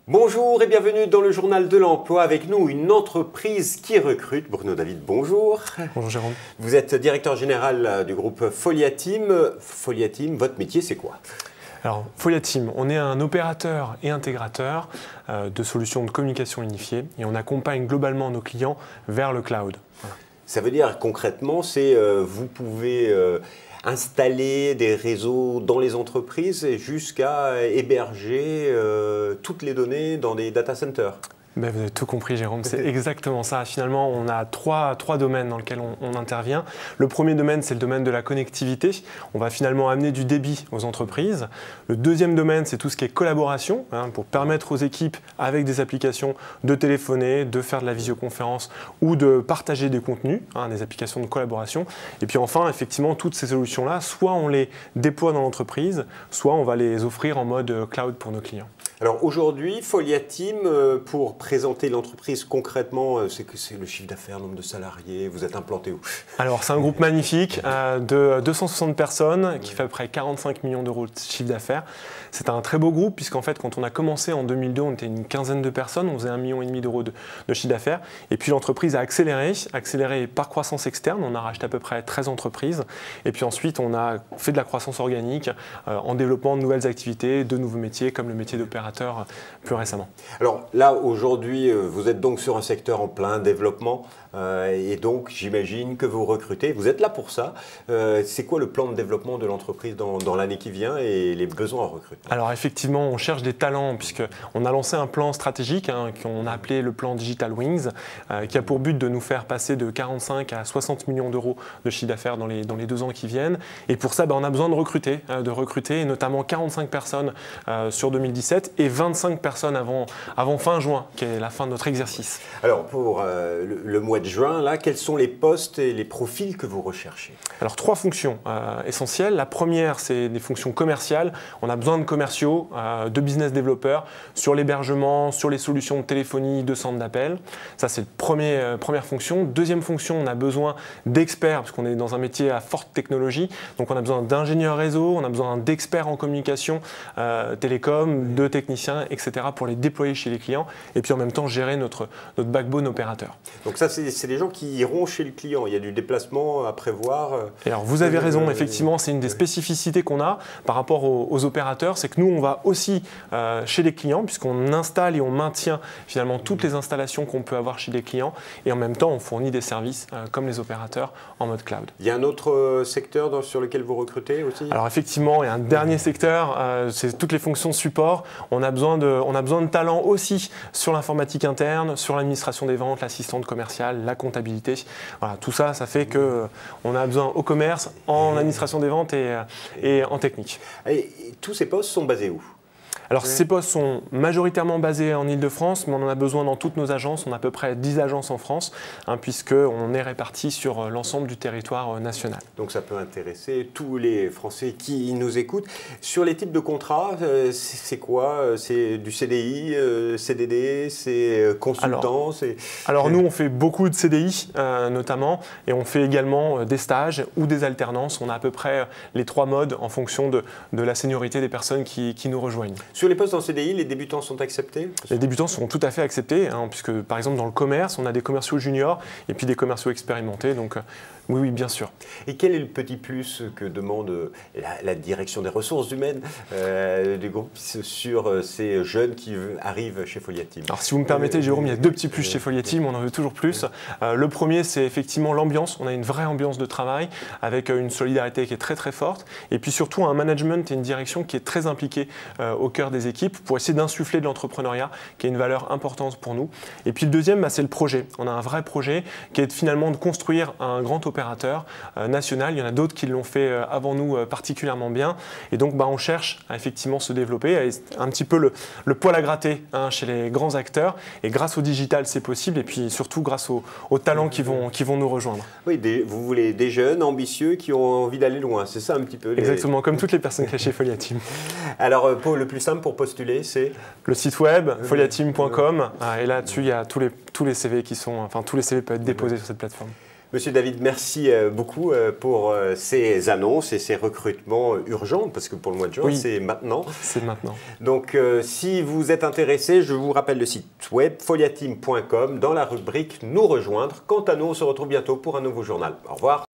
Bonjour et bienvenue dans le journal de l'emploi. Avec nous, une entreprise qui recrute. Bruno David, bonjour. Bonjour Jérôme. Vous êtes directeur général du groupe Folia Team. Folia Team, votre métier, c'est quoi? Alors, Folia Team, on est un opérateur et intégrateur de solutions de communication unifiée et on accompagne globalement nos clients vers le cloud. Voilà. Ça veut dire concrètement, c'est vous pouvez installer des réseaux dans les entreprises jusqu'à héberger toutes les données dans des data centers. Ben, vous avez tout compris Jérôme, c'est exactement ça. Finalement, on a trois domaines dans lesquels on intervient. Le premier domaine, c'est le domaine de la connectivité. On va finalement amener du débit aux entreprises. Le deuxième domaine, c'est tout ce qui est collaboration, pour permettre aux équipes, avec des applications, de téléphoner, de faire de la visioconférence ou de partager des contenus, des applications de collaboration. Et puis enfin, effectivement, toutes ces solutions-là, soit on les déploie dans l'entreprise, soit on va les offrir en mode cloud pour nos clients. Alors aujourd'hui, Folia Team, pour présenter l'entreprise concrètement, c'est le chiffre d'affaires, nombre de salariés, vous êtes implanté où? Alors c'est un groupe magnifique de 260 personnes qui fait à peu près 45 millions d'euros de chiffre d'affaires. C'est un très beau groupe puisqu'en fait quand on a commencé en 2002, on était une quinzaine de personnes, on faisait 1,5 million d'euros de chiffre d'affaires. Et puis l'entreprise a accéléré par croissance externe, on a racheté à peu près 13 entreprises. Et puis ensuite on a fait de la croissance organique en développant de nouvelles activités, de nouveaux métiers comme le métier d'opérateur plus récemment. Alors là, aujourd'hui, vous êtes donc sur un secteur en plein développement et donc j'imagine que vous recrutez. Vous êtes là pour ça. C'est quoi le plan de développement de l'entreprise dans l'année qui vient et les besoins en recrutement? Alors effectivement, on cherche des talents puisqu'on a lancé un plan stratégique qu'on a appelé le plan Digital Wings qui a pour but de nous faire passer de 45 à 60 millions d'euros de chiffre d'affaires dans les 2 ans qui viennent. Et pour ça, on a besoin de recruter et notamment 45 personnes sur 2017 et 25 personnes avant fin juin, qui est la fin de notre exercice. Alors pour le mois de juin, là, quels sont les postes et les profils que vous recherchez? Alors 3 fonctions essentielles. La première, c'est des fonctions commerciales. On a besoin de commerciaux, de business développeurs sur l'hébergement, sur les solutions de téléphonie, de centres d'appel. Ça, c'est la première fonction. Deuxième fonction, on a besoin d'experts, parce qu'on est dans un métier à forte technologie. Donc on a besoin d'ingénieurs réseau, on a besoin d'experts en communication, télécom, de techniciens, etc. pour les déployer chez les clients et puis en même temps gérer notre backbone opérateur. Donc ça, c'est des gens qui iront chez le client. Il y a du déplacement à prévoir. Et alors vous avez raison, effectivement, c'est une des spécificités qu'on a par rapport aux opérateurs, c'est que nous, on va aussi chez les clients puisqu'on installe et on maintient finalement toutes les installations qu'on peut avoir chez les clients et en même temps, on fournit des services comme les opérateurs en mode cloud. Il y a un autre secteur sur lequel vous recrutez aussi? Alors effectivement, il y a un dernier secteur, c'est toutes les fonctions support. On a besoin de talents aussi sur l'informatique interne, sur l'administration des ventes, l'assistante commerciale, la comptabilité. Voilà, tout ça, ça fait qu'on a besoin au commerce, en administration des ventes et en technique. Et tous ces postes sont basés où? Alors ces postes sont majoritairement basés en Ile-de-France, mais on en a besoin dans toutes nos agences. On a à peu près 10 agences en France, puisqu'on est répartis sur l'ensemble du territoire national. Donc ça peut intéresser tous les Français qui nous écoutent. Sur les types de contrats, c'est quoi? C'est du CDI, CDD, c'est consultant? Alors nous, on fait beaucoup de CDI notamment, et on fait également des stages ou des alternances. On a à peu près les 3 modes en fonction de la seniorité des personnes qui nous rejoignent. Sur les postes en CDI, les débutants sont acceptés? Les débutants sont tout à fait acceptés, puisque par exemple dans le commerce, on a des commerciaux juniors et puis des commerciaux expérimentés, donc oui, bien sûr. Et quel est le petit plus que demande la direction des ressources humaines du groupe sur ces jeunes qui arrivent chez Folia Team? Alors si vous me permettez Jérôme, il y a 2 petits plus chez Folia Team, on en veut toujours plus. Le premier, c'est effectivement l'ambiance, on a une vraie ambiance de travail avec une solidarité qui est très très forte et puis surtout un management et une direction qui est très impliquée au cœur des équipes pour essayer d'insuffler de l'entrepreneuriat qui est une valeur importante pour nous. Et puis le deuxième, c'est le projet. On a un vrai projet qui est finalement de construire un grand opérateur national. Il y en a d'autres qui l'ont fait avant nous particulièrement bien. Et donc on cherche à effectivement se développer, un petit peu le poil à gratter chez les grands acteurs. Et grâce au digital, c'est possible. Et puis surtout grâce aux talents qui vont nous rejoindre. Oui, vous voulez des jeunes ambitieux qui ont envie d'aller loin. C'est ça un petit peu. Exactement, comme toutes les personnes qui sont chez Folia Team. Alors le plus simple pour postuler, c'est le site web foliateam.com et là-dessus il y a tous les CV tous les CV peuvent être déposés sur cette plateforme. Monsieur David, merci beaucoup pour ces annonces et ces recrutements urgents, parce que pour le mois de juin, Oui, c'est maintenant. c'est maintenant. Donc, si vous êtes intéressé, je vous rappelle le site web foliateam.com dans la rubrique Nous rejoindre. Quant à nous, on se retrouve bientôt pour un nouveau journal. Au revoir.